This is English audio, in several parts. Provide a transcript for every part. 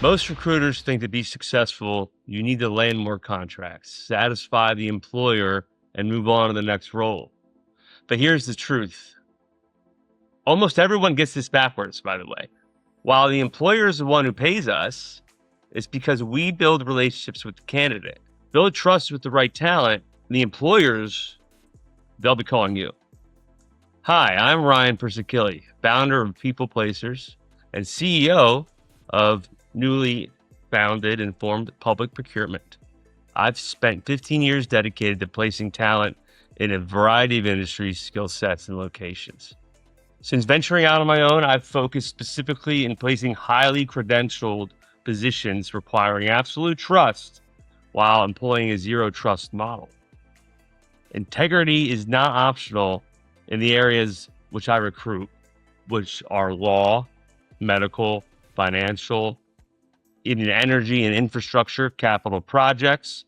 Most recruiters think to be successful, you need to land more contracts, satisfy the employer, and move on to the next role. But here's the truth. Almost everyone gets this backwards, by the way. While the employer is the one who pays us, it's because we build relationships with the candidate, build trust with the right talent, and the employers, they'll be calling you. Hi, I'm Ryan Persichilli, founder of People Placers and CEO of newly founded and formed Public Procurement. I've spent 15 years dedicated to placing talent in a variety of industries, skill sets, and locations. Since venturing out on my own, I've focused specifically in placing highly credentialed positions requiring absolute trust while employing a zero trust model. Integrity is not optional in the areas which I recruit, which are law, medical, financial, even energy and infrastructure, capital projects.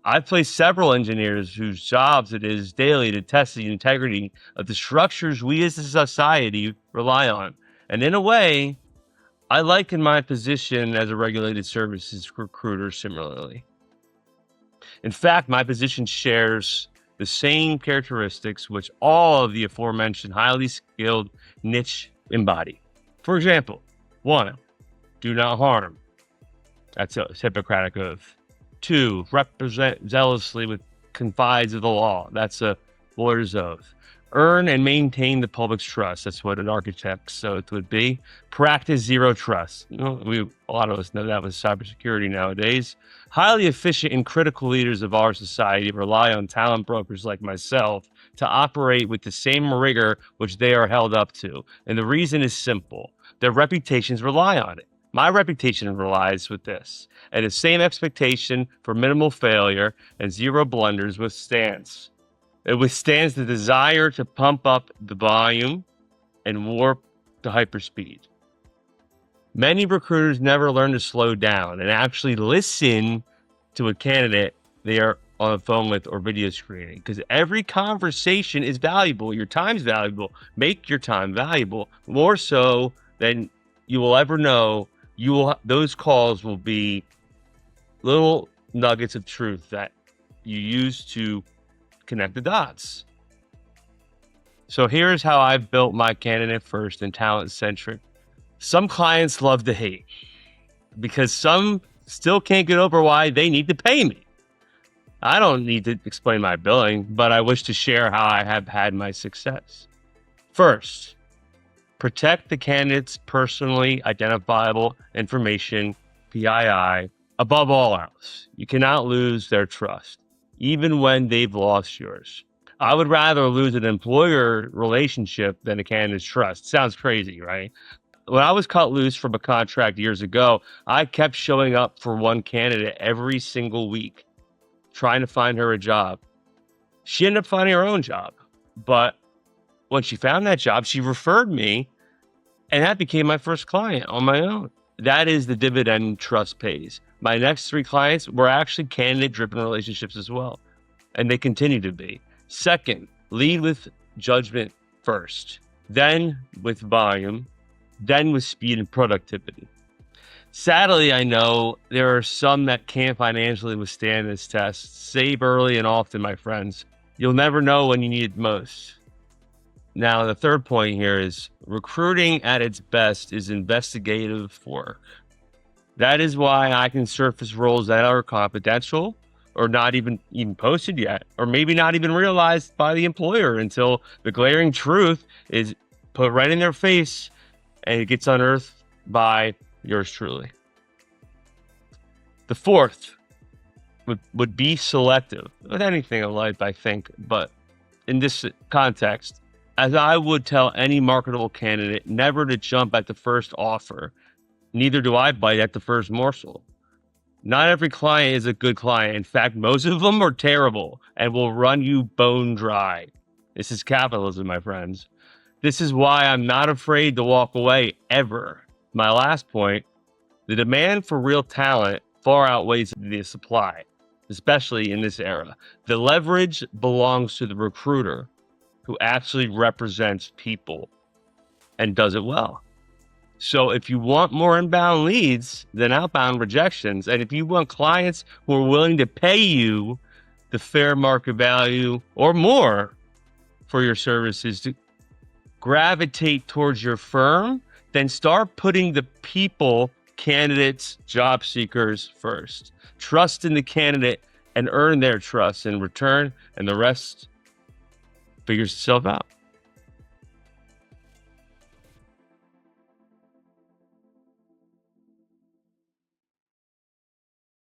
I've placed several engineers whose jobs it is daily to test the integrity of the structures we as a society rely on. And in a way, I liken my position as a regulated services recruiter similarly. In fact, my position shares the same characteristics which all of the aforementioned highly skilled niche embody. For example, 1, do not harm. That's a Hippocratic oath. 2, represent zealously with confines of the law. That's a lawyer's oath. Earn and maintain the public's trust. That's what an architect's oath would be. Practice zero trust. A lot of us know that with cybersecurity nowadays. Highly efficient and critical leaders of our society rely on talent brokers like myself to operate with the same rigor which they are held up to. And the reason is simple. Their reputations rely on it. My reputation relies with this, and the same expectation for minimal failure and zero blunders withstands. It withstands the desire to pump up the volume and warp to hyperspeed. Many recruiters never learn to slow down and actually listen to a candidate they are on the phone with or video screening, because every conversation is valuable. Your time's valuable. Make your time valuable, more so than you will ever know. Those calls will be little nuggets of truth that you use to connect the dots. So here's how I've built my candidate first and talent centric. Some clients love to hate because some still can't get over why they need to pay me. I don't need to explain my billing, but I wish to share how I have had my success. First, protect the candidate's personally identifiable information, PII, above all else. You cannot lose their trust, even when they've lost yours. I would rather lose an employer relationship than a candidate's trust. Sounds crazy, right? When I was cut loose from a contract years ago, I kept showing up for one candidate every single week, trying to find her a job. She ended up finding her own job, but when she found that job, she referred me, and that became my first client on my own. That is the dividend trust pays. My next 3 clients were actually candidate-driven relationships as well, and they continue to be. Second, lead with judgment first, then with volume, then with speed and productivity. Sadly, I know there are some that can't financially withstand this test. Save early and often, my friends. You'll never know when you need it most. Now, the third point here is recruiting at its best is investigative work. That is why I can surface roles that are confidential or not even posted yet, or maybe not even realized by the employer until the glaring truth is put right in their face and it gets unearthed by yours truly. The fourth would be selective with anything in life, I think, but in this context, as I would tell any marketable candidate, never to jump at the first offer. Neither do I bite at the first morsel. Not every client is a good client. In fact, most of them are terrible and will run you bone dry. This is capitalism, my friends. This is why I'm not afraid to walk away ever. My last point, the demand for real talent far outweighs the supply, especially in this era. The leverage belongs to the recruiter who actually represents people and does it well. So if you want more inbound leads than outbound rejections, and if you want clients who are willing to pay you the fair market value or more for your services to gravitate towards your firm, then start putting the people, candidates, job seekers first. Trust in the candidate and earn their trust in return, and the rest figures itself out.